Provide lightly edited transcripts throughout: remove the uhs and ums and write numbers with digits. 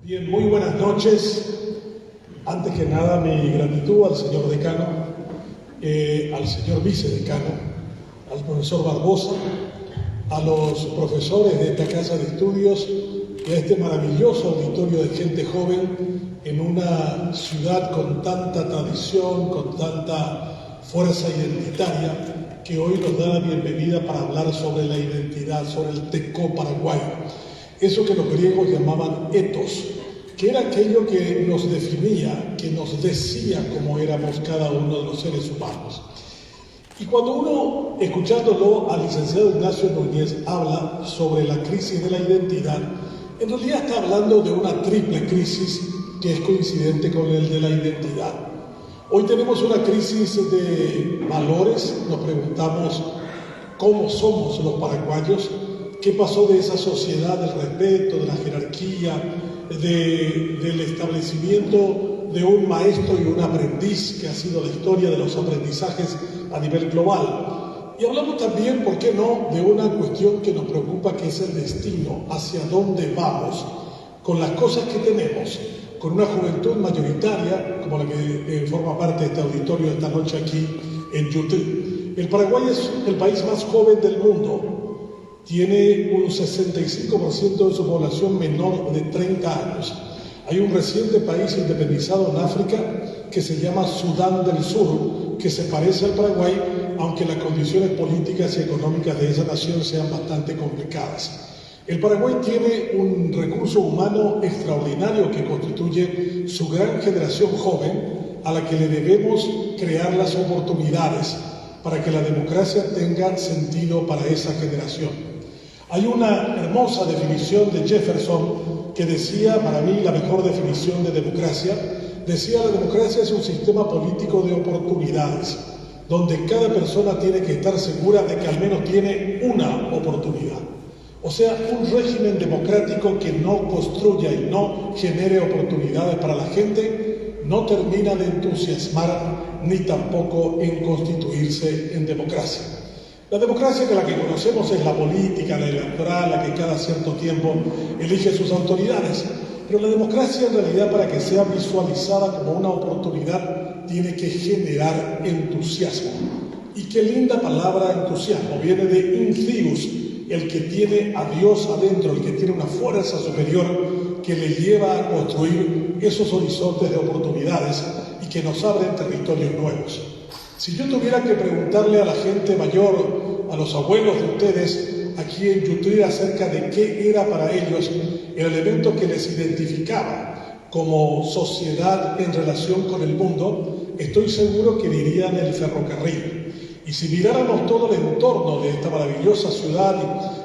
Bien, muy buenas noches. Antes que nada, mi gratitud al señor decano, al señor vicedecano, al profesor Barbosa, a los profesores de esta casa de estudios y a este maravilloso auditorio de gente joven en una ciudad con tanta tradición, con tanta fuerza identitaria, que hoy nos da la bienvenida para hablar sobre la identidad, sobre el tecó paraguayo. Eso que los griegos llamaban ethos, que era aquello que nos definía, que nos decía cómo éramos cada uno de los seres humanos. Y cuando uno, escuchándolo al licenciado Ignacio Núñez, habla sobre la crisis de la identidad, en realidad está hablando de una triple crisis que es coincidente con el de la identidad. Hoy tenemos una crisis de valores, nos preguntamos cómo somos los paraguayos, qué pasó de esa sociedad del respeto, de la jerarquía, del establecimiento de un maestro y un aprendiz, que ha sido la historia de los aprendizajes a nivel global. Y hablamos también, ¿por qué no?, de una cuestión que nos preocupa, que es el destino, hacia dónde vamos, con las cosas que tenemos, con una juventud mayoritaria, como la que forma parte de este auditorio esta noche aquí en Yutri. El Paraguay es el país más joven del mundo. Tiene un 65% de su población menor de 30 años. Hay un reciente país independizado en África que se llama Sudán del Sur, que se parece al Paraguay, aunque las condiciones políticas y económicas de esa nación sean bastante complicadas. El Paraguay tiene un recurso humano extraordinario que constituye su gran generación joven, a la que le debemos crear las oportunidades para que la democracia tenga sentido para esa generación. Hay una hermosa definición de Jefferson que decía, para mí la mejor definición de democracia, decía: la democracia es un sistema político de oportunidades, donde cada persona tiene que estar segura de que al menos tiene una oportunidad. O sea, un régimen democrático que no construya y no genere oportunidades para la gente no termina de entusiasmar ni tampoco en constituirse en democracia. La democracia, que la que conocemos, es la política, la electoral, la que cada cierto tiempo elige sus autoridades. Pero la democracia, en realidad, para que sea visualizada como una oportunidad, tiene que generar entusiasmo. Y qué linda palabra entusiasmo, viene de incius, el que tiene a Dios adentro, el que tiene una fuerza superior que le lleva a construir esos horizontes de oportunidades y que nos abren territorios nuevos. Si yo tuviera que preguntarle a la gente mayor, a los abuelos de ustedes, aquí en Yutri, acerca de qué era para ellos el elemento que les identificaba como sociedad en relación con el mundo, estoy seguro que dirían el ferrocarril. Y si miráramos todo el entorno de esta maravillosa ciudad,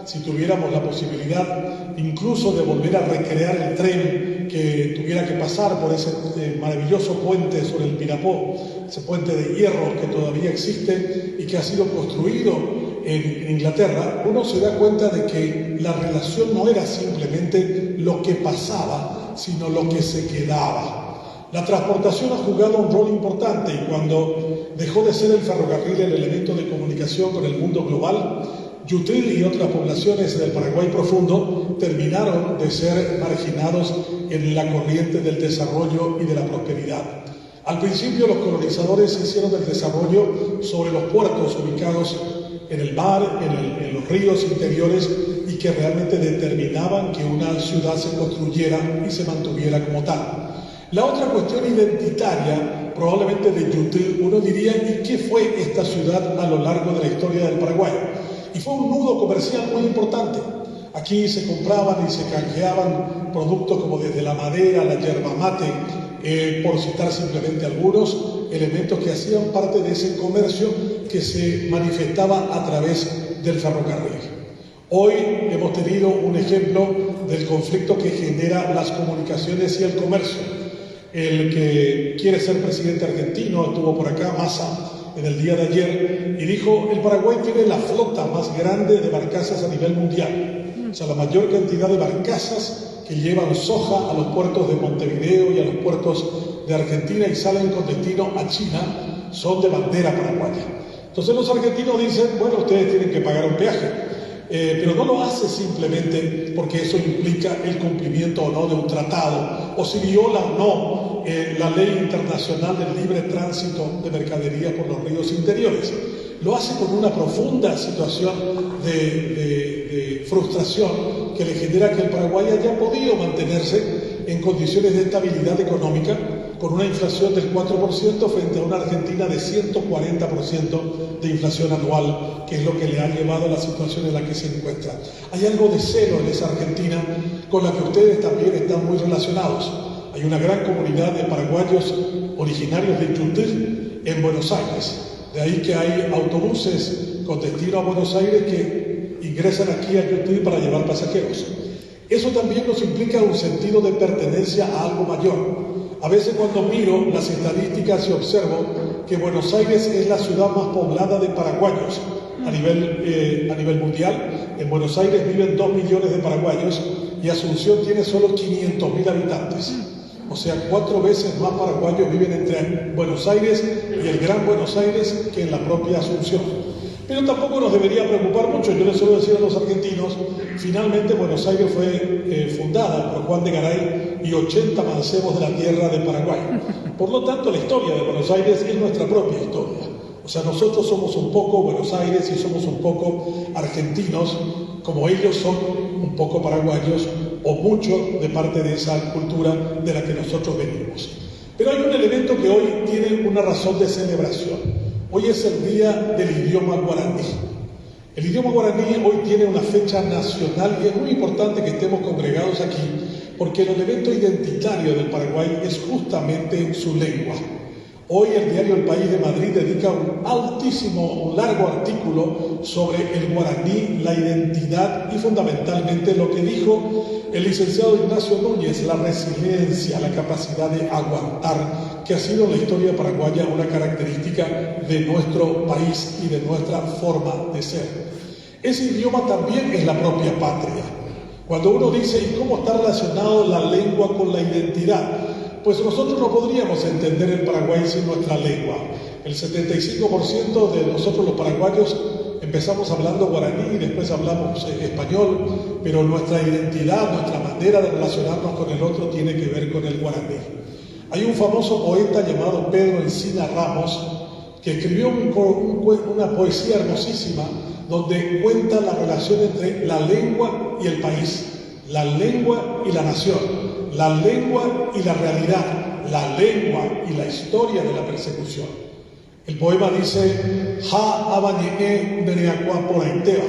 y si tuviéramos la posibilidad incluso de volver a recrear el tren que tuviera que pasar por ese maravilloso puente sobre el Pirapó, ese puente de hierro que todavía existe y que ha sido construido en Inglaterra, uno se da cuenta de que la relación no era simplemente lo que pasaba, sino lo que se quedaba. La transportación ha jugado un rol importante, y cuando dejó de ser el ferrocarril el elemento de comunicación con el mundo global, Yutri y otras poblaciones del Paraguay profundo terminaron de ser marginados en la corriente del desarrollo y de la prosperidad. Al principio, los colonizadores hicieron el desarrollo sobre los puertos ubicados en el mar, en los ríos interiores, y que realmente determinaban que una ciudad se construyera y se mantuviera como tal. La otra cuestión identitaria, probablemente de Yutri, uno diría: ¿y qué fue esta ciudad a lo largo de la historia del Paraguay? Y fue un nudo comercial muy importante. Aquí se compraban y se canjeaban productos como desde la madera, la yerba mate, por citar simplemente algunos elementos que hacían parte de ese comercio que se manifestaba a través del ferrocarril. Hoy hemos tenido un ejemplo del conflicto que genera las comunicaciones y el comercio. El que quiere ser presidente argentino estuvo por acá, Massa, en el día de ayer, y dijo: el Paraguay tiene la flota más grande de barcazas a nivel mundial. O sea, la mayor cantidad de barcazas que llevan soja a los puertos de Montevideo y a los puertos de Argentina y salen con destino a China son de bandera paraguaya. Entonces los argentinos dicen: bueno, ustedes tienen que pagar un peaje. pero no lo hace simplemente porque eso implica el cumplimiento o no de un tratado, o si viola o no la ley internacional del libre tránsito de mercadería por los ríos interiores. Lo hace con una profunda situación de frustración que le genera que el Paraguay haya podido mantenerse en condiciones de estabilidad económica con una inflación del 4% frente a una Argentina de 140% de inflación anual, que es lo que le ha llevado a la situación en la que se encuentra. Hay algo de celo en esa Argentina con la que ustedes también están muy relacionados. Hay una gran comunidad de paraguayos originarios de Yutí en Buenos Aires. De ahí que hay autobuses con destino a Buenos Aires que ingresan aquí a Yutí para llevar pasajeros. Eso también nos implica un sentido de pertenencia a algo mayor. A veces cuando miro las estadísticas y observo que Buenos Aires es la ciudad más poblada de paraguayos a nivel mundial. En Buenos Aires viven 2 millones de paraguayos y Asunción tiene solo 500.000 habitantes. O sea, 4 veces más paraguayos viven entre Buenos Aires y el Gran Buenos Aires que en la propia Asunción. Pero tampoco nos debería preocupar mucho. Yo les suelo decir a los argentinos, finalmente Buenos Aires fue fundada por Juan de Garay y 80 mancebos de la tierra de Paraguay. Por lo tanto, la historia de Buenos Aires es nuestra propia historia. O sea, nosotros somos un poco Buenos Aires y somos un poco argentinos, como ellos son un poco paraguayos o mucho de parte de esa cultura de la que nosotros venimos. Pero hay un elemento que hoy tiene una razón de celebración. Hoy es el día del idioma guaraní. El idioma guaraní hoy tiene una fecha nacional y es muy importante que estemos congregados aquí porque el elemento identitario del Paraguay es justamente su lengua. Hoy el diario El País de Madrid dedica un largo artículo sobre el guaraní, la identidad y fundamentalmente lo que dijo el licenciado Ignacio Núñez, la resiliencia, la capacidad de aguantar, que ha sido en la historia paraguaya una característica de nuestro país y de nuestra forma de ser. Ese idioma también es la propia patria. Cuando uno dice, ¿y cómo está relacionado la lengua con la identidad? Pues nosotros no podríamos entender el Paraguay sin nuestra lengua. El 75% de nosotros los paraguayos empezamos hablando guaraní y después hablamos español, pero nuestra identidad, nuestra manera de relacionarnos con el otro tiene que ver con el guaraní. Hay un famoso poeta llamado Pedro Encina Ramos que escribió una poesía hermosísima donde cuenta la relación entre la lengua y el país, la lengua y la nación, la lengua y la realidad, la lengua y la historia de la persecución. El poema dice: Ha abanee nereakua por aiteba,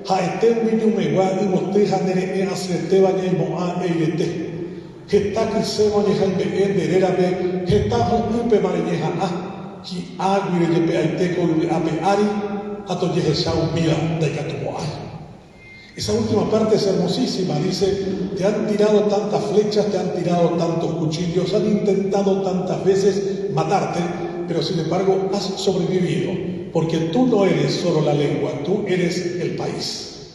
ha ete wiñumegua y boteja neree asreteba ñeimoa eirete, geta kisemo ñejaimbe endererabe, geta hupe mareñeja a, ki aguireyepe aiteco ape ari, ato yeheshau mira daikatumoa. Esa última parte es hermosísima, dice: te han tirado tantas flechas, te han tirado tantos cuchillos, han intentado tantas veces matarte, pero sin embargo has sobrevivido, porque tú no eres solo la lengua, tú eres el país.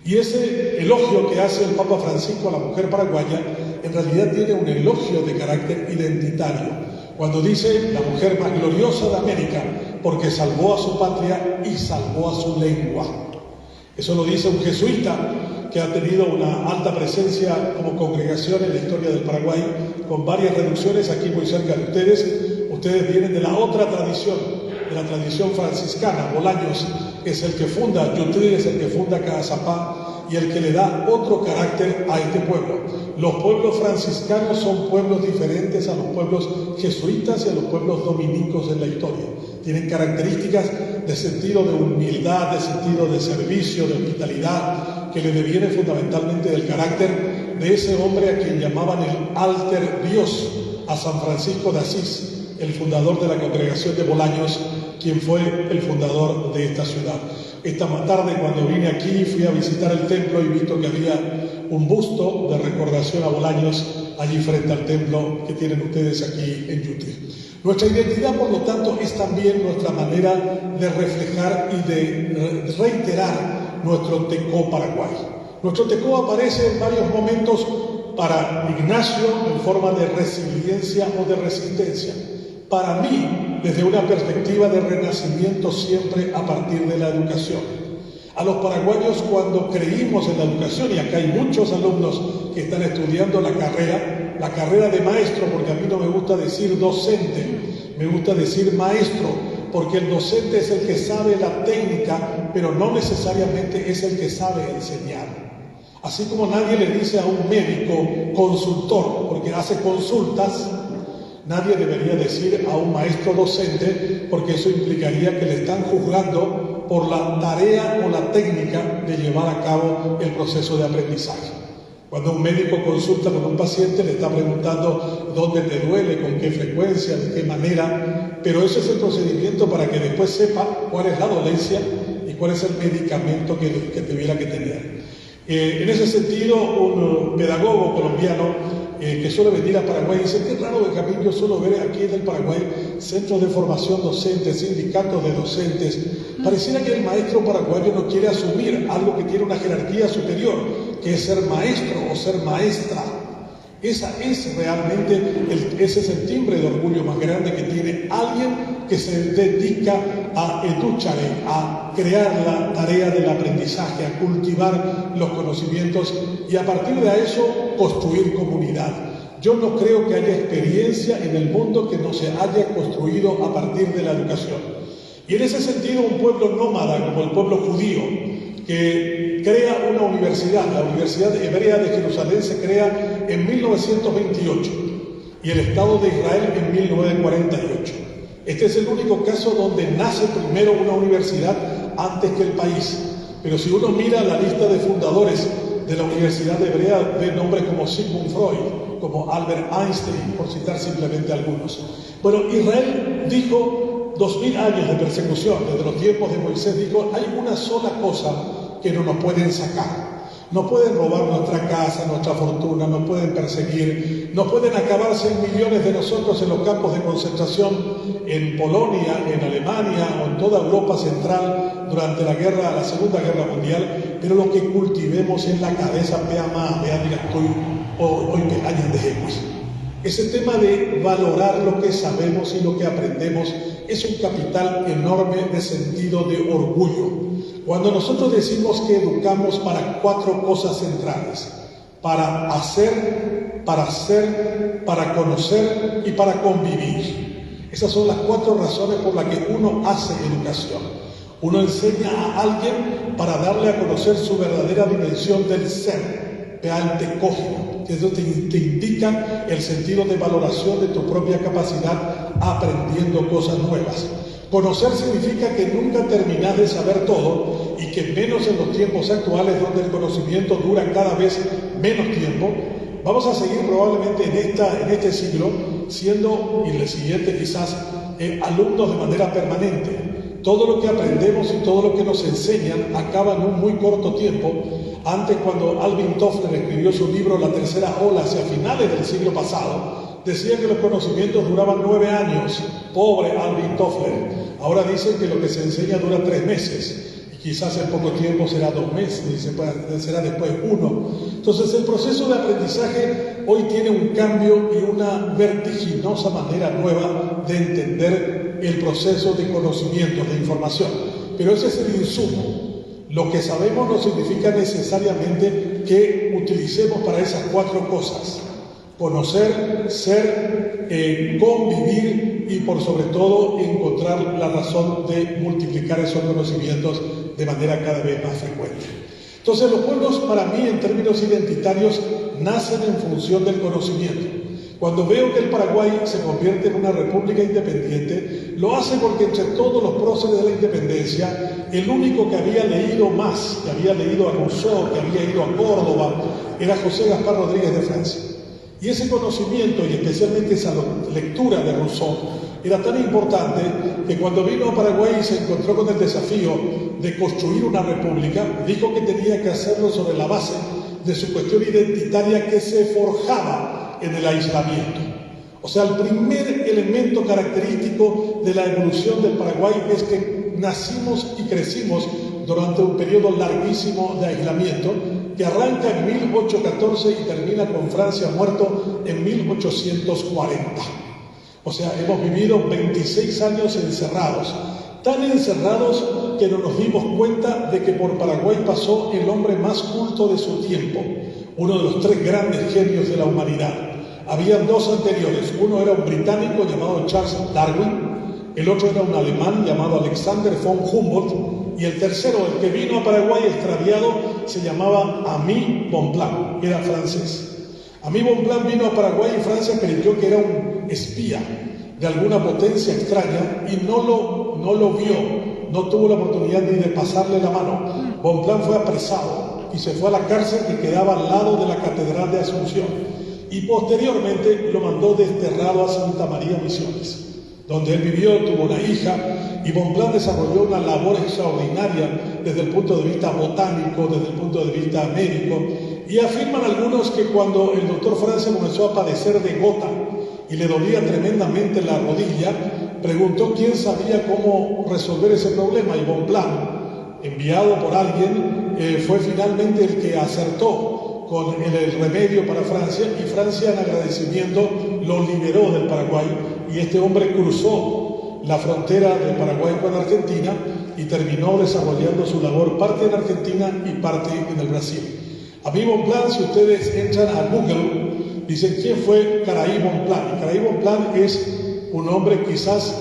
Y ese elogio que hace el Papa Francisco a la mujer paraguaya, en realidad tiene un elogio de carácter identitario, cuando dice la mujer más gloriosa de América, porque salvó a su patria y salvó a su lengua. Eso lo dice un jesuita que ha tenido una alta presencia como congregación en la historia del Paraguay, con varias reducciones aquí muy cerca de ustedes. Ustedes vienen de la otra tradición, de la tradición franciscana. Bolaños es el que funda Yutí, es el que funda Caazapá y el que le da otro carácter a este pueblo. Los pueblos franciscanos son pueblos diferentes a los pueblos jesuitas y a los pueblos dominicos en la historia. Tienen características de sentido de humildad, de sentido de servicio, de hospitalidad, que le deviene fundamentalmente del carácter de ese hombre a quien llamaban el alter Dios, a San Francisco de Asís, el fundador de la congregación de Bolaños, quien fue el fundador de esta ciudad. Esta tarde, cuando vine aquí, fui a visitar el templo y vi que había un busto de recordación a Bolaños allí frente al templo que tienen ustedes aquí en Yutí. Nuestra identidad, por lo tanto, es también nuestra manera de reflejar y de reiterar nuestro Tecó Paraguay. Nuestro Tecó aparece en varios momentos para Ignacio en forma de resiliencia o de resistencia. Para mí, desde una perspectiva de renacimiento siempre a partir de la educación. A los paraguayos, cuando creímos en la educación, y acá hay muchos alumnos que están estudiando la carrera de maestro, porque a mí no me gusta decir docente, me gusta decir maestro, porque el docente es el que sabe la técnica, pero no necesariamente es el que sabe enseñar. Así como nadie le dice a un médico consultor, porque hace consultas, nadie debería decir a un maestro docente, porque eso implicaría que le están juzgando por la tarea o la técnica de llevar a cabo el proceso de aprendizaje. Cuando un médico consulta con un paciente, le está preguntando dónde te duele, con qué frecuencia, de qué manera, pero ese es el procedimiento para que después sepa cuál es la dolencia y cuál es el medicamento que tuviera que tener. En ese sentido, un pedagogo colombiano que suele venir a Paraguay dice: qué raro, Benjamín, yo suelo ver aquí en el Paraguay centros de formación docente, sindicatos de docentes. Pareciera que el maestro paraguayo no quiere asumir algo que tiene una jerarquía superior, que es ser maestro o ser maestra. Ese es el timbre de orgullo más grande que tiene alguien que se dedica a educar, a crear la tarea del aprendizaje, a cultivar los conocimientos y a partir de eso construir comunidad. Yo no creo que haya experiencia en el mundo que no se haya construido a partir de la educación. Y en ese sentido, un pueblo nómada como el pueblo judío, que crea una universidad, la Universidad Hebrea de Jerusalén se crea en 1928 y el Estado de Israel en 1948. Este es el único caso donde nace primero una universidad antes que el país. Pero si uno mira la lista de fundadores de la Universidad Hebrea, ve nombres como Sigmund Freud, como Albert Einstein, por citar simplemente algunos. Bueno, Israel dijo 2000 años de persecución, desde los tiempos de Moisés, dijo: hay una sola cosa que no nos pueden sacar. No pueden robar nuestra casa, nuestra fortuna, nos pueden perseguir, no pueden acabarse en millones de nosotros en los campos de concentración en Polonia, en Alemania o en toda Europa Central durante la Segunda Guerra Mundial, pero lo que cultivemos en la cabeza, hoy que años de Jesús. Ese tema de valorar lo que sabemos y lo que aprendemos es un capital enorme de sentido de orgullo. Cuando nosotros decimos que educamos para 4 cosas centrales: para hacer, para ser, para conocer y para convivir. Esas son las 4 razones por las que uno hace educación. Uno enseña a alguien para darle a conocer su verdadera dimensión del ser, que eso te indica el sentido de valoración de tu propia capacidad aprendiendo cosas nuevas. Conocer significa que nunca terminás de saber todo y que menos en los tiempos actuales donde el conocimiento dura cada vez menos tiempo. Vamos a seguir probablemente en este siglo siendo, y en el siguiente quizás, alumnos de manera permanente. Todo lo que aprendemos y todo lo que nos enseñan acaba en un muy corto tiempo. Antes, cuando Alvin Toffler escribió su libro La Tercera Ola hacia finales del siglo pasado, decía que los conocimientos duraban 9 años. Pobre Alvin Toffler. Ahora dicen que lo que se enseña dura 3 meses. Y quizás en poco tiempo será 2 meses y será después 1. Entonces el proceso de aprendizaje hoy tiene un cambio y una vertiginosa manera nueva de entender el proceso de conocimiento, de información. Pero ese es el insumo. Lo que sabemos no significa necesariamente que utilicemos para esas 4 cosas: conocer, ser, convivir y por sobre todo encontrar la razón de multiplicar esos conocimientos de manera cada vez más frecuente. Entonces los pueblos, para mí, en términos identitarios, nacen en función del conocimiento. Cuando veo que el Paraguay se convierte en una república independiente, lo hace porque entre todos los próceres de la independencia, el único que había leído más, que había leído a Rousseau, que había ido a Córdoba, era José Gaspar Rodríguez de Francia. Y ese conocimiento, y especialmente esa lectura de Rousseau, era tan importante que cuando vino a Paraguay y se encontró con el desafío de construir una república, dijo que tenía que hacerlo sobre la base de su cuestión identitaria que se forjaba en el aislamiento. O sea, el primer elemento característico de la evolución del Paraguay es que nacimos y crecimos durante un periodo larguísimo de aislamiento que arranca en 1814 y termina con Francia muerto en 1840. O sea, hemos vivido 26 años encerrados tan encerrados que no nos dimos cuenta de que por Paraguay pasó el hombre más culto de su tiempo, uno de los 3 grandes genios de la humanidad. Habían 2 anteriores, uno era un británico llamado Charles Darwin, el otro era un alemán llamado Alexander von Humboldt, y el tercero, el que vino a Paraguay extraviado, se llamaba Aimé Bonpland, era francés. Aimé Bonpland vino a Paraguay y Francia creyó que era un espía de alguna potencia extraña y no lo vio, no tuvo la oportunidad ni de pasarle la mano. Bonpland fue apresado y se fue a la cárcel que quedaba al lado de la Catedral de Asunción y posteriormente lo mandó desterrado a Santa María Misiones, donde él vivió, tuvo una hija, y Bonpland desarrolló una labor extraordinaria desde el punto de vista botánico, desde el punto de vista médico, y afirman algunos que cuando el doctor Francia comenzó a padecer de gota y le dolía tremendamente la rodilla, preguntó quién sabía cómo resolver ese problema, y Bonpland, enviado por alguien, fue finalmente el que acertó con el remedio para Francia, y Francia en agradecimiento lo liberó del Paraguay, y este hombre cruzó la frontera de Paraguay con Argentina y terminó desarrollando su labor parte en Argentina y parte en el Brasil. Aimé Bonpland, si ustedes entran a Google, dicen quién fue Caraí Bonpland. Caraí Bonpland es un hombre quizás,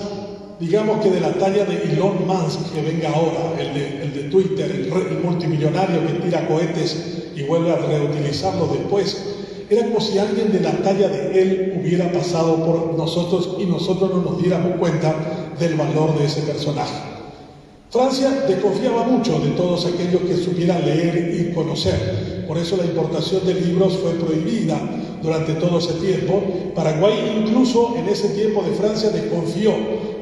digamos que de la talla de Elon Musk, que venga ahora, el de Twitter, el multimillonario que tira cohetes y vuelve a reutilizarlos después. Era como si alguien de la talla de él hubiera pasado por nosotros y nosotros no nos diéramos cuenta del valor de ese personaje. Francia desconfiaba mucho de todos aquellos que supieran leer y conocer. Por eso la importación de libros fue prohibida durante todo ese tiempo. Paraguay incluso en ese tiempo de Francia desconfió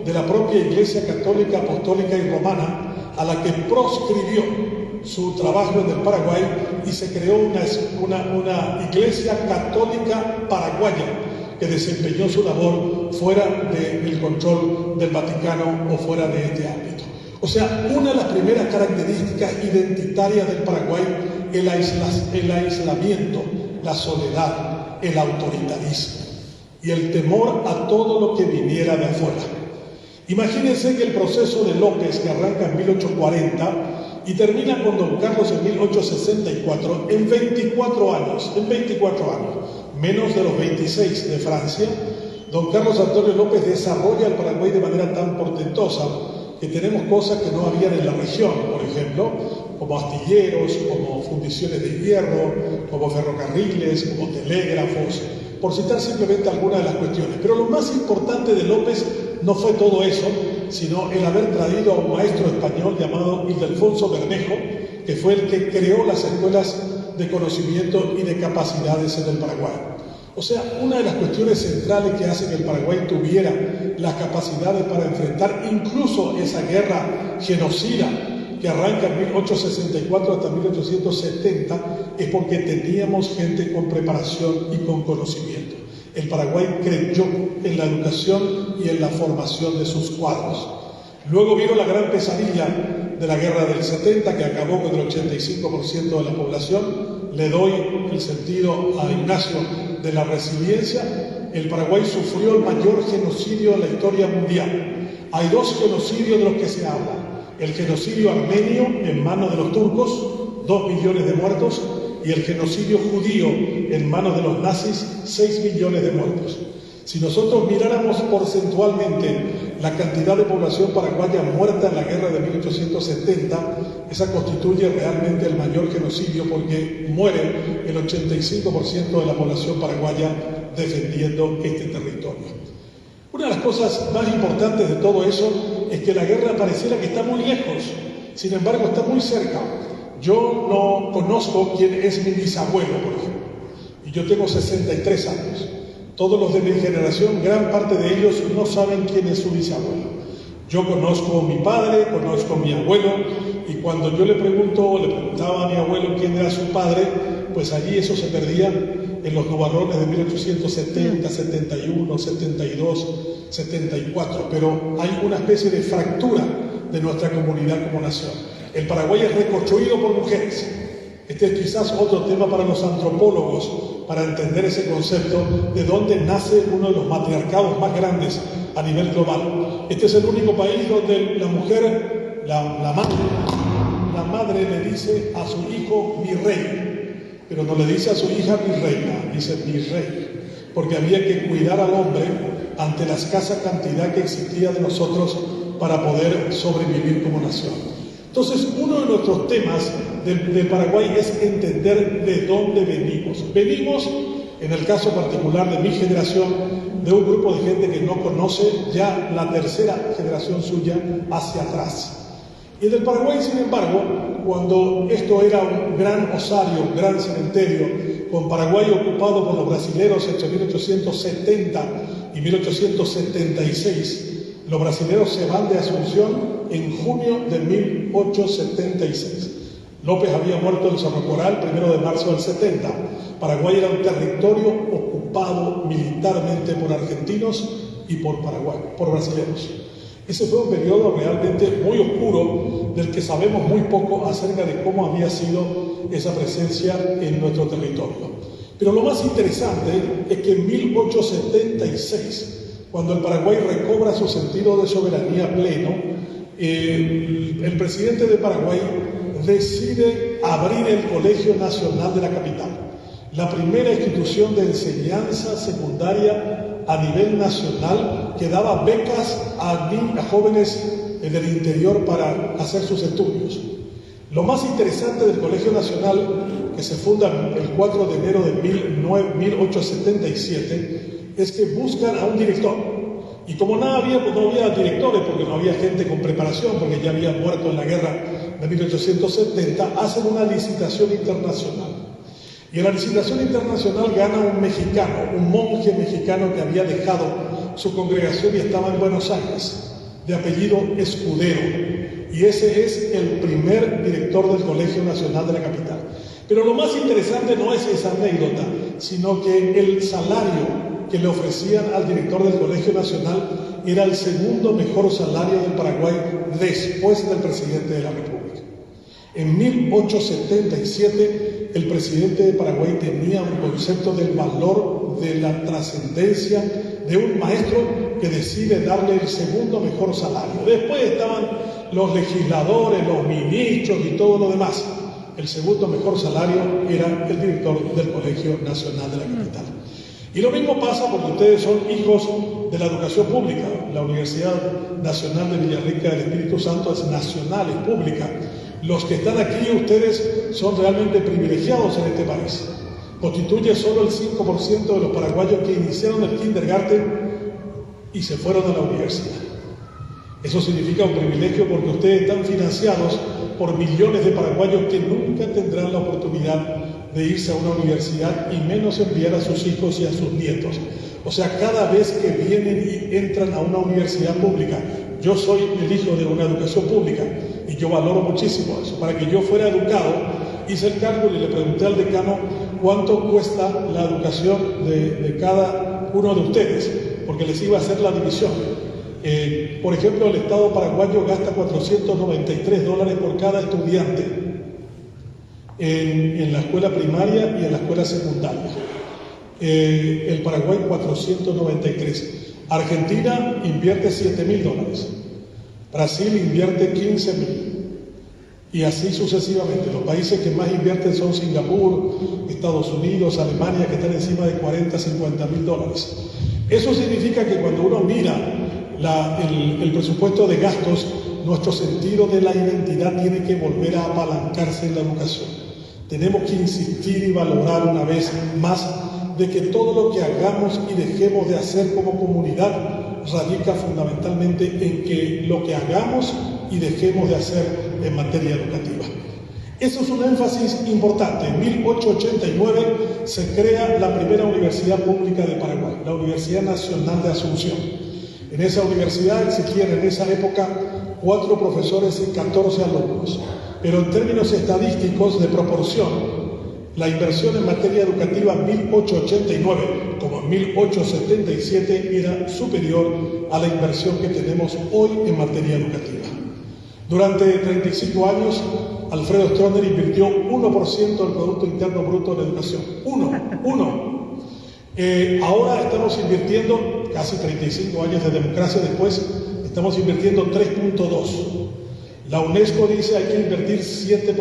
de la propia Iglesia Católica, Apostólica y Romana, a la que proscribió su trabajo en el Paraguay, y se creó una Iglesia Católica Paraguaya que desempeñó su labor fuera del control del Vaticano o fuera de este ámbito. O sea, una de las primeras características identitarias del Paraguay, el aislamiento, la soledad, el autoritarismo y el temor a todo lo que viniera de afuera. Imagínense que el proceso de López, que arranca en 1840 y termina con Don Carlos en 1864, en 24 años, menos de los 26 de Francia, Don Carlos Antonio López desarrolla el Paraguay de manera tan portentosa que tenemos cosas que no habían en la región, por ejemplo, como astilleros, como fundiciones de hierro, como ferrocarriles, como telégrafos, por citar simplemente algunas de las cuestiones. Pero lo más importante de López no fue todo eso, sino el haber traído a un maestro español llamado Ildefonso Bermejo, que fue el que creó las escuelas de conocimiento y de capacidades en el Paraguay. O sea, una de las cuestiones centrales que hace que el Paraguay tuviera las capacidades para enfrentar incluso esa guerra genocida que arranca en 1864 hasta 1870 es porque teníamos gente con preparación y con conocimiento. El Paraguay creyó en la educación y en la formación de sus cuadros. Luego vino la gran pesadilla de la guerra del 70, que acabó con el 85% de la población. Le doy el sentido a Ignacio de la resiliencia. El Paraguay sufrió el mayor genocidio de la historia mundial. Hay 2 genocidios de los que se habla: el genocidio armenio en manos de los turcos, 2 millones de muertos, y el genocidio judío en manos de los nazis, 6 millones de muertos. Si nosotros miráramos porcentualmente la cantidad de población paraguaya muerta en la guerra de 1870, esa constituye realmente el mayor genocidio, porque muere el 85% de la población paraguaya defendiendo este territorio. Una de las cosas más importantes de todo eso es que la guerra pareciera que está muy lejos, sin embargo está muy cerca. Yo no conozco quién es mi bisabuelo, por ejemplo, y yo tengo 63 años. Todos los de mi generación, gran parte de ellos no saben quién es su bisabuelo. Yo conozco a mi padre, conozco a mi abuelo, y cuando yo le preguntaba a mi abuelo quién era su padre, pues allí eso se perdía en los nubarrones de 1870, 71, 72, 74. Pero hay una especie de fractura de nuestra comunidad como nación. El Paraguay es reconstruido por mujeres. Este es quizás otro tema para los antropólogos, para entender ese concepto de dónde nace uno de los matriarcados más grandes a nivel global. Este es el único país donde la mujer, la madre le dice a su hijo mi rey, pero no le dice a su hija mi reina, dice mi rey, porque había que cuidar al hombre ante la escasa cantidad que existía de nosotros para poder sobrevivir como nación. Entonces, uno de nuestros temas de Paraguay es entender de dónde venimos. Venimos, en el caso particular de mi generación, de un grupo de gente que no conoce ya la tercera generación suya hacia atrás. Y en el Paraguay, sin embargo, cuando esto era un gran osario, un gran cementerio, con Paraguay ocupado por los brasileros entre 1870 y 1876, los brasileños se van de Asunción en junio de 1876. López había muerto en Cerro Coral, 1 de marzo del 70. Paraguay era un territorio ocupado militarmente por argentinos y por brasileños. Ese fue un periodo realmente muy oscuro, del que sabemos muy poco acerca de cómo había sido esa presencia en nuestro territorio. Pero lo más interesante es que en 1876, cuando el Paraguay recobra su sentido de soberanía pleno, el presidente de Paraguay decide abrir el Colegio Nacional de la capital, la primera institución de enseñanza secundaria a nivel nacional que daba becas a jóvenes del interior para hacer sus estudios. Lo más interesante del Colegio Nacional, que se funda el 4 de enero de 1877, es que buscan a un director. Y como no había directores, porque no había gente con preparación, porque ya habían muerto en la guerra de 1870, hacen una licitación internacional. Y en la licitación internacional gana un mexicano, un monje mexicano que había dejado su congregación y estaba en Buenos Aires, de apellido Escudero. Y ese es el primer director del Colegio Nacional de la capital. Pero lo más interesante no es esa anécdota, sino que el salario que le ofrecían al director del Colegio Nacional era el segundo mejor salario del Paraguay después del presidente de la República. En 1877, el presidente de Paraguay tenía un concepto del valor de la trascendencia de un maestro que decide darle el segundo mejor salario. Después estaban los legisladores, los ministros y todo lo demás. El segundo mejor salario era el director del Colegio Nacional de la capital. Y lo mismo pasa porque ustedes son hijos de la educación pública. La Universidad Nacional de Villarrica del Espíritu Santo es nacional, es pública. Los que están aquí, ustedes son realmente privilegiados en este país. Constituye solo el 5% de los paraguayos que iniciaron el kindergarten y se fueron a la universidad. Eso significa un privilegio porque ustedes están financiados por millones de paraguayos que nunca tendrán la oportunidad de irse a una universidad y menos enviar a sus hijos y a sus nietos. O sea, cada vez que vienen y entran a una universidad pública, yo soy el hijo de una educación pública y yo valoro muchísimo eso. Para que yo fuera educado, hice el cálculo y le pregunté al decano cuánto cuesta la educación de cada uno de ustedes, porque les iba a hacer la división. Por ejemplo, el Estado paraguayo gasta $493 por cada estudiante en la escuela primaria y en la escuela secundaria. El Paraguay 493. Argentina invierte $7.000. Brasil invierte $15.000. Y así sucesivamente. Los países que más invierten son Singapur, Estados Unidos, Alemania, que están encima de $40.000-$50.000. Eso significa que cuando uno mira el presupuesto de gastos, nuestro sentido de la identidad tiene que volver a apalancarse en la educación. Tenemos que insistir y valorar una vez más de que todo lo que hagamos y dejemos de hacer como comunidad radica fundamentalmente en que lo que hagamos y dejemos de hacer en materia educativa. Eso es un énfasis importante. En 1889 se crea la primera universidad pública de Paraguay, la Universidad Nacional de Asunción. En esa universidad existían en esa época 4 profesores y 14 alumnos. Pero en términos estadísticos de proporción, la inversión en materia educativa en 1889 como en 1877 era superior a la inversión que tenemos hoy en materia educativa. Durante 35 años, Alfredo Stroessner invirtió 1% del Producto Interno Bruto en educación. Uno. Ahora estamos invirtiendo, casi 35 años de democracia después, estamos invirtiendo 3.2. La UNESCO dice hay que invertir 7%.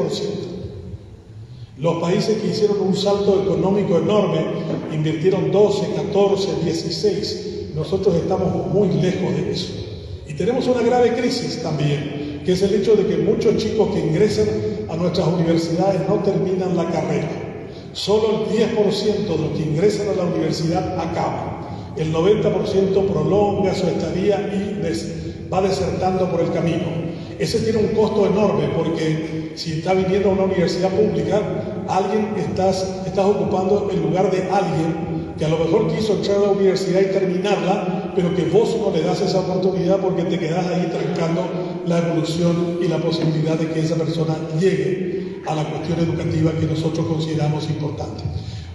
Los países que hicieron un salto económico enorme invirtieron 12, 14, 16. Nosotros estamos muy lejos de eso. Y tenemos una grave crisis también, que es el hecho de que muchos chicos que ingresan a nuestras universidades no terminan la carrera. Solo el 10% de los que ingresan a la universidad acaban. El 90% prolonga su estadía y va desertando por el camino. Ese tiene un costo enorme porque si está viniendo a una universidad pública, estás ocupando el lugar de alguien que a lo mejor quiso entrar a la universidad y terminarla, pero que vos no le das esa oportunidad porque te quedás ahí trancando la evolución y la posibilidad de que esa persona llegue a la cuestión educativa que nosotros consideramos importante.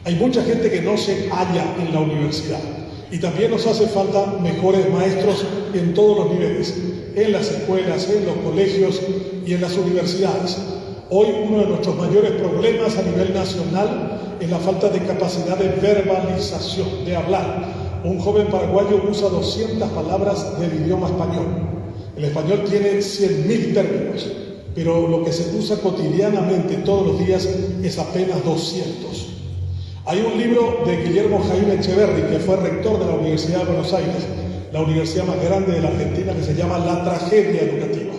Hay mucha gente que no se halla en la universidad y también nos hace falta mejores maestros en todos los niveles, en las escuelas, en los colegios y en las universidades. Hoy uno de nuestros mayores problemas a nivel nacional es la falta de capacidad de verbalización, de hablar. Un joven paraguayo usa 200 palabras del idioma español. El español tiene 100.000 términos, pero lo que se usa cotidianamente todos los días es apenas 200. Hay un libro de Guillermo Jaime Echeverri, que fue rector de la Universidad de Buenos Aires, la universidad más grande de la Argentina, que se llama La tragedia educativa.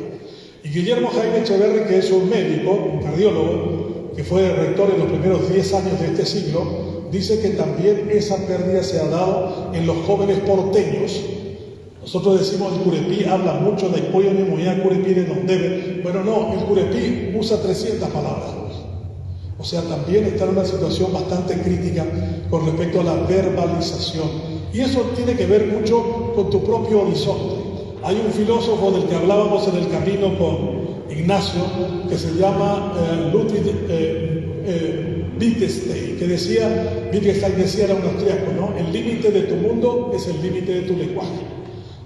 Y Guillermo Jaime Echeverri, que es un médico, un cardiólogo, que fue rector en los primeros 10 años de este siglo, dice que también esa pérdida se ha dado en los jóvenes porteños. Nosotros decimos el curepí habla mucho de apoyo ni muy curepí de donde debe. Bueno, no, el curepí usa 300 palabras. O sea, también está en una situación bastante crítica con respecto a la verbalización. Y eso tiene que ver mucho con tu propio horizonte. Hay un filósofo del que hablábamos en el camino con Ignacio, que se llama Ludwig Wittgenstein, que Wittgenstein decía, era un austriaco, ¿no? El límite de tu mundo es el límite de tu lenguaje.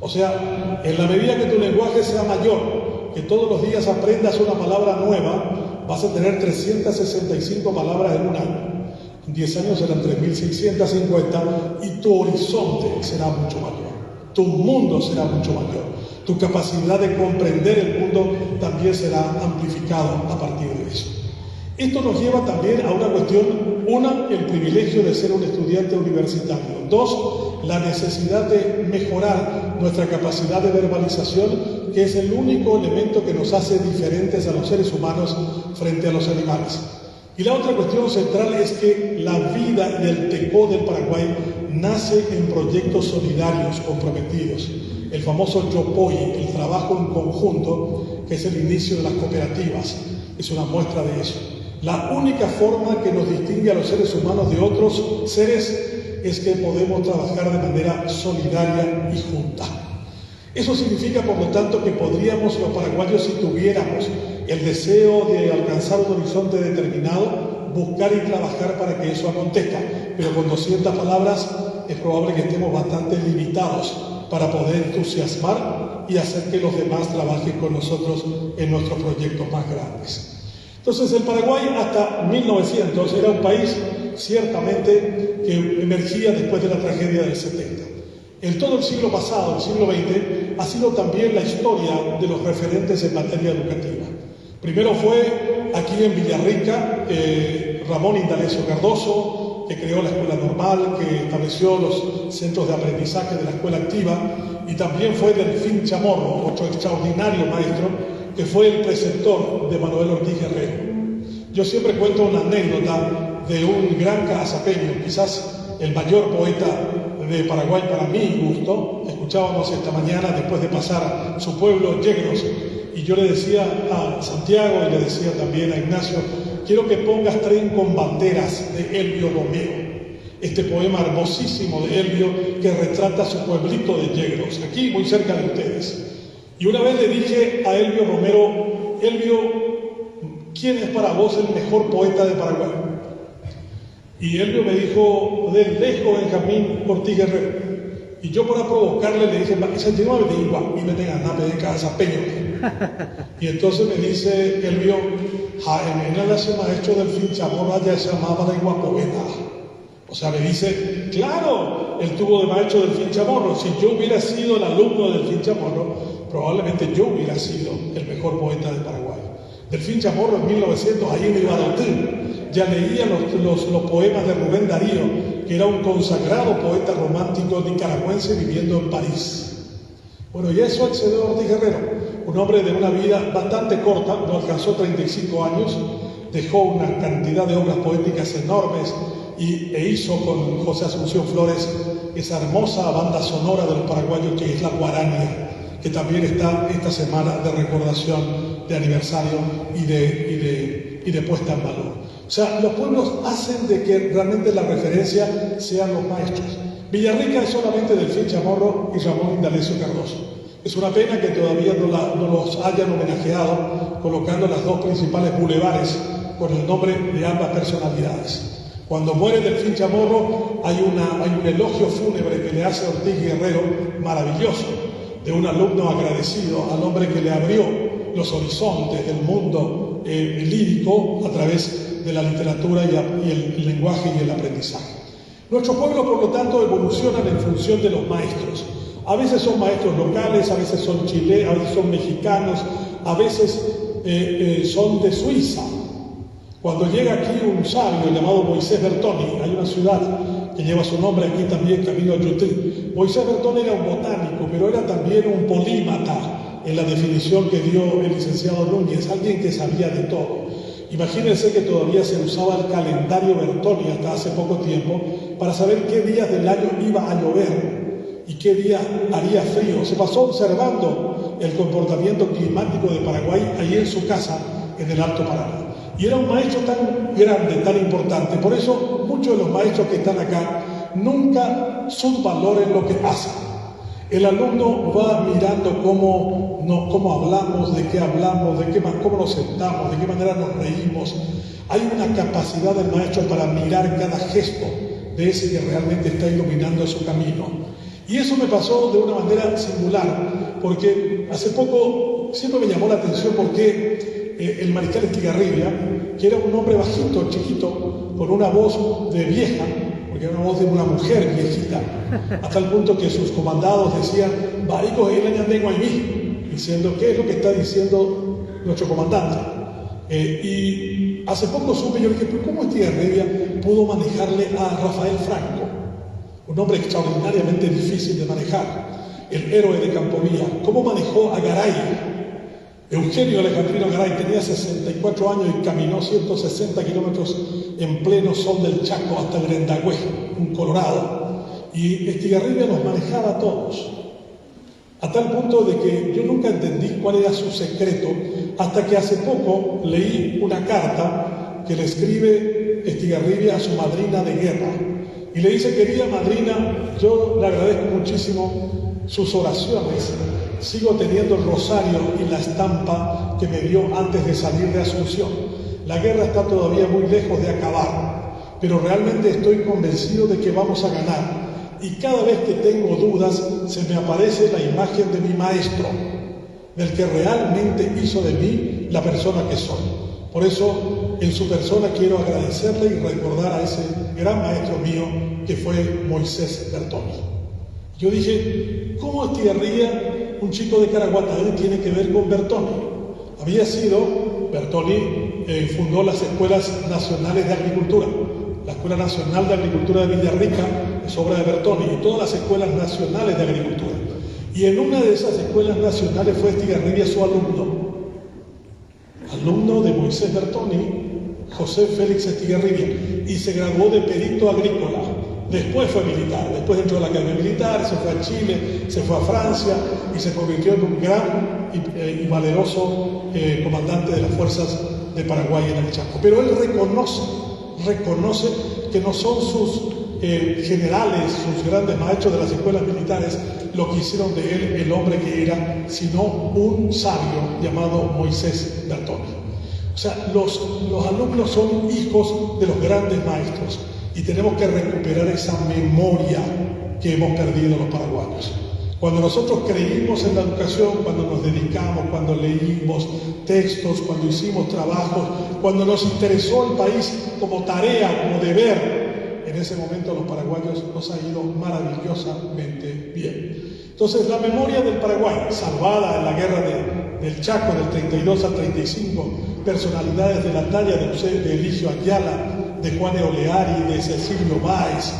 O sea, en la medida que tu lenguaje sea mayor, que todos los días aprendas una palabra nueva, vas a tener 365 palabras en un año. En 10 años serán 3.650 y tu horizonte será mucho mayor. Tu mundo será mucho mayor. Tu capacidad de comprender el mundo también será amplificado a partir de eso. Esto nos lleva también a una cuestión, una, el privilegio de ser un estudiante universitario. Dos, la necesidad de mejorar nuestra capacidad de verbalización, que es el único elemento que nos hace diferentes a los seres humanos frente a los animales. Y la otra cuestión central es que la vida del TECO del Paraguay nace en proyectos solidarios comprometidos. El famoso Yopoy, el trabajo en conjunto, que es el inicio de las cooperativas, es una muestra de eso. La única forma que nos distingue a los seres humanos de otros seres es que podemos trabajar de manera solidaria y junta. Eso significa, por lo tanto, que podríamos los paraguayos, si tuviéramos el deseo de alcanzar un horizonte determinado, buscar y trabajar para que eso acontezca. Pero con 200 palabras es probable que estemos bastante limitados para poder entusiasmar y hacer que los demás trabajen con nosotros en nuestros proyectos más grandes. Entonces, el Paraguay hasta 1900 era un país ciertamente que emergía después de la tragedia del 70. En todo el siglo pasado, el siglo XX, ha sido también la historia de los referentes en materia educativa. Primero fue aquí en Villarrica, Ramón Indalecio Cardoso, que creó la escuela normal, que estableció los centros de aprendizaje de la escuela activa, y también fue Delfín Chamorro, otro extraordinario maestro, que fue el preceptor de Manuel Ortiz Guerrero. Yo siempre cuento una anécdota de un gran casapeño, quizás el mayor poeta de Paraguay para mi gusto. Escuchábamos esta mañana, después de pasar su pueblo, Yegros, y yo le decía a Santiago y le decía también a Ignacio, quiero que pongas Tren con banderas de Elvio Romeo, este poema hermosísimo de Elvio que retrata su pueblito de Yegros, aquí muy cerca de ustedes. Y una vez le dije a Elvio Romero, Elvio, ¿quién es para vos el mejor poeta de Paraguay? Y Elvio me dijo, de lejos, Benjamín Ortiz Guerrero. Y yo, para provocarle, le dije, esa llegó a venir igual, y me tengan nada de casa peño. Y entonces me dice, él vio, Jaime ese maestro del Finchamorro ya se llamaba la Iguapoveta. O sea, me dice, claro, él tuvo de maestro del Finchamorro. Si yo hubiera sido el alumno del Finchamorro, probablemente yo hubiera sido el mejor poeta de Paraguay. Del Finchamorro en 1900, ahí en Ibadotín, ya leía los poemas de Rubén Darío, que era un consagrado poeta romántico nicaragüense viviendo en París. Bueno, y eso accedió a Ortiz Guerrero, un hombre de una vida bastante corta, no alcanzó 35 años, dejó una cantidad de obras poéticas enormes e hizo con José Asunción Flores esa hermosa banda sonora de los paraguayos que es La Guarania, que también está esta semana de recordación, de aniversario y de puesta en valor. O sea, los pueblos hacen de que realmente la referencia sean los maestros. Villarrica es solamente del Finchamorro y Ramón Indalecio Cardoso. Es una pena que todavía no los hayan homenajeado colocando las dos principales bulevares con el nombre de ambas personalidades. Cuando muere del Finchamorro hay un elogio fúnebre que le hace Ortiz Guerrero, maravilloso, de un alumno agradecido al hombre que le abrió los horizontes del mundo lírico a través de la literatura y el lenguaje y el aprendizaje. Nuestros pueblos, por lo tanto, evolucionan en función de los maestros. A veces son maestros locales, a veces son chilenos, a veces son mexicanos, a veces son de Suiza. Cuando llega aquí un sabio llamado Moisés Bertoni, hay una ciudad que lleva su nombre aquí también, camino a Yutí. Moisés Bertoni era un botánico, pero era también un polímata en la definición que dio el licenciado Núñez, alguien que sabía de todo. Imagínense que todavía se usaba el calendario Bertoni hasta hace poco tiempo para saber qué días del año iba a llover y qué día haría frío. Se pasó observando el comportamiento climático de Paraguay ahí en su casa en el Alto Paraná. Y era un maestro tan grande, tan importante. Por eso muchos de los maestros que están acá nunca subvaloren lo que hacen. El alumno va mirando cómo hablamos, de qué hablamos, cómo nos sentamos, de qué manera nos reímos. Hay una capacidad del maestro para mirar cada gesto de ese que realmente está iluminando su camino. Y eso me pasó de una manera singular, porque hace poco siempre me llamó la atención porque el mariscal Estigarribia, que era un hombre bajito, chiquito, con una voz de vieja, porque era una voz de una mujer viejita, hasta el punto que sus comandados decían, "Barico, él añandengo a mí", diciendo, ¿qué es lo que está diciendo nuestro comandante? Y hace poco supe, yo dije, ¿pero cómo Estigarribia pudo manejarle a Rafael Franco? Un hombre extraordinariamente difícil de manejar, el héroe de Campovilla. ¿Cómo manejó a Garay? Eugenio Alejandrino Garay tenía 64 años y caminó 160 kilómetros en pleno sol del Chaco hasta el Grendagüe, un Colorado. Y Estigarribia nos manejaba a todos, a tal punto de que yo nunca entendí cuál era su secreto, hasta que hace poco leí una carta que le escribe Estigarribia a su madrina de guerra. Y le dice, querida madrina, yo le agradezco muchísimo sus oraciones. Sigo teniendo el rosario y la estampa que me dio antes de salir de Asunción. La guerra está todavía muy lejos de acabar, pero realmente estoy convencido de que vamos a ganar. Y cada vez que tengo dudas, se me aparece la imagen de mi maestro, del que realmente hizo de mí la persona que soy. Por eso, en su persona quiero agradecerle y recordar a ese gran maestro mío que fue Moisés Bertoni. Yo dije, ¿cómo Estigarribia, un chico de Caraguatá, tiene que ver con Bertoni? Había sido, Bertoni fundó las Escuelas Nacionales de Agricultura. La Escuela Nacional de Agricultura de Villarrica es obra de Bertoni, y todas las escuelas nacionales de agricultura. Y en una de esas escuelas nacionales fue Estigarribia su alumno de Moisés Bertoni, José Félix Estigarribia, y se graduó de perito agrícola. Después fue militar, después entró a la Academia Militar, se fue a Chile, se fue a Francia y se convirtió en un gran y valeroso comandante de las fuerzas de Paraguay en el Chaco. Pero él reconoce que no son sus generales, sus grandes maestros de las escuelas militares, lo que hicieron de él el hombre que era, sino un sabio llamado Moisés Bertoni. O sea, los alumnos son hijos de los grandes maestros. Y tenemos que recuperar esa memoria que hemos perdido los paraguayos. Cuando nosotros creímos en la educación, cuando nos dedicamos, cuando leímos textos, cuando hicimos trabajos, cuando nos interesó el país como tarea, como deber, en ese momento los paraguayos nos ha ido maravillosamente bien. Entonces, la memoria del Paraguay, salvada en la guerra del Chaco del 32 al 35, personalidades de la talla de Eligio Ayala, de Juan Eoleari, de Cecilio Báez,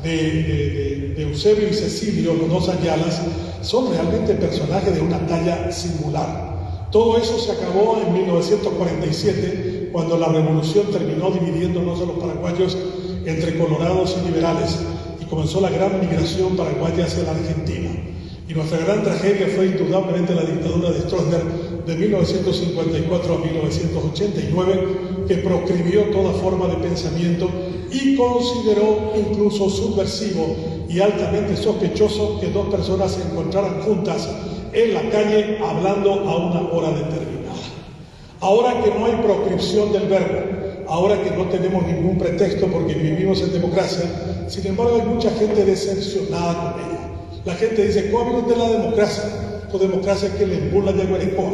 de Eusebio y Cecilio, los dos Ayalas, son realmente personajes de una talla singular. Todo eso se acabó en 1947, cuando la revolución terminó dividiéndonos a los paraguayos entre colorados y liberales, y comenzó la gran migración paraguaya hacia la Argentina. Y nuestra gran tragedia fue indudablemente la dictadura de Stroessner de 1954 a 1989, que proscribió toda forma de pensamiento y consideró incluso subversivo y altamente sospechoso que dos personas se encontraran juntas en la calle hablando a una hora determinada. Ahora que no hay proscripción del verbo, ahora que no tenemos ningún pretexto porque vivimos en democracia, sin embargo hay mucha gente decepcionada con ella. La gente dice, ¿cómo hablan de la democracia? O democracia que les burla de Guarecoa.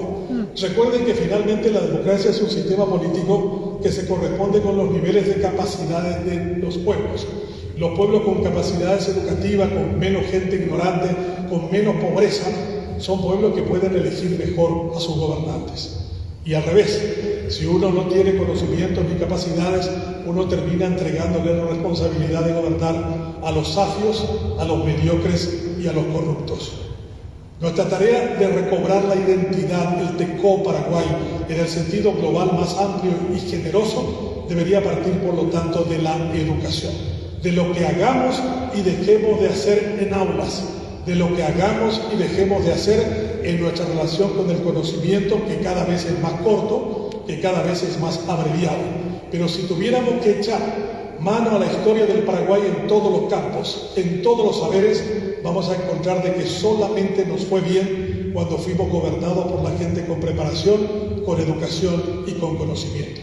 Recuerden que finalmente la democracia es un sistema político que se corresponde con los niveles de capacidades de los pueblos. Los pueblos con capacidades educativas, con menos gente ignorante, con menos pobreza, son pueblos que pueden elegir mejor a sus gobernantes. Y al revés, si uno no tiene conocimientos ni capacidades, uno termina entregándole la responsabilidad de gobernar a los safios, a los mediocres y a los corruptos. Nuestra tarea de recobrar la identidad del Tecó Paraguay en el sentido global más amplio y generoso debería partir, por lo tanto, de la educación, de lo que hagamos y dejemos de hacer en aulas, de lo que hagamos y dejemos de hacer en nuestra relación con el conocimiento, que cada vez es más corto, que cada vez es más abreviado. Pero si tuviéramos que echar mano a la historia del Paraguay en todos los campos, en todos los saberes, vamos a encontrar de que solamente nos fue bien cuando fuimos gobernados por la gente con preparación, con educación y con conocimiento.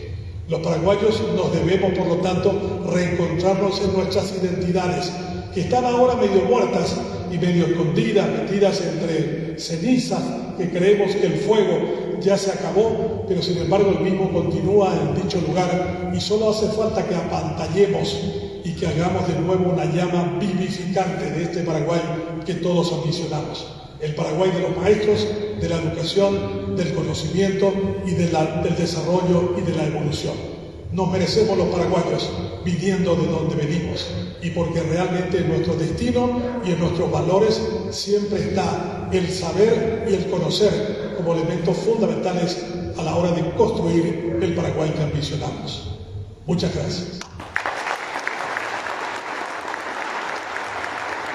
Los paraguayos nos debemos, por lo tanto, reencontrarnos en nuestras identidades, que están ahora medio muertas y medio escondidas, metidas entre cenizas, que creemos que el fuego ya se acabó, pero sin embargo el mismo continúa en dicho lugar y solo hace falta que apantallemos y que hagamos de nuevo una llama vivificante de este Paraguay que todos ambicionamos. El Paraguay de los maestros, de la educación, del conocimiento y del desarrollo y de la evolución. Nos merecemos los paraguayos viniendo de donde venimos, y porque realmente en nuestro destino y en nuestros valores siempre está el saber y el conocer como elementos fundamentales a la hora de construir el Paraguay que ambicionamos. Muchas gracias.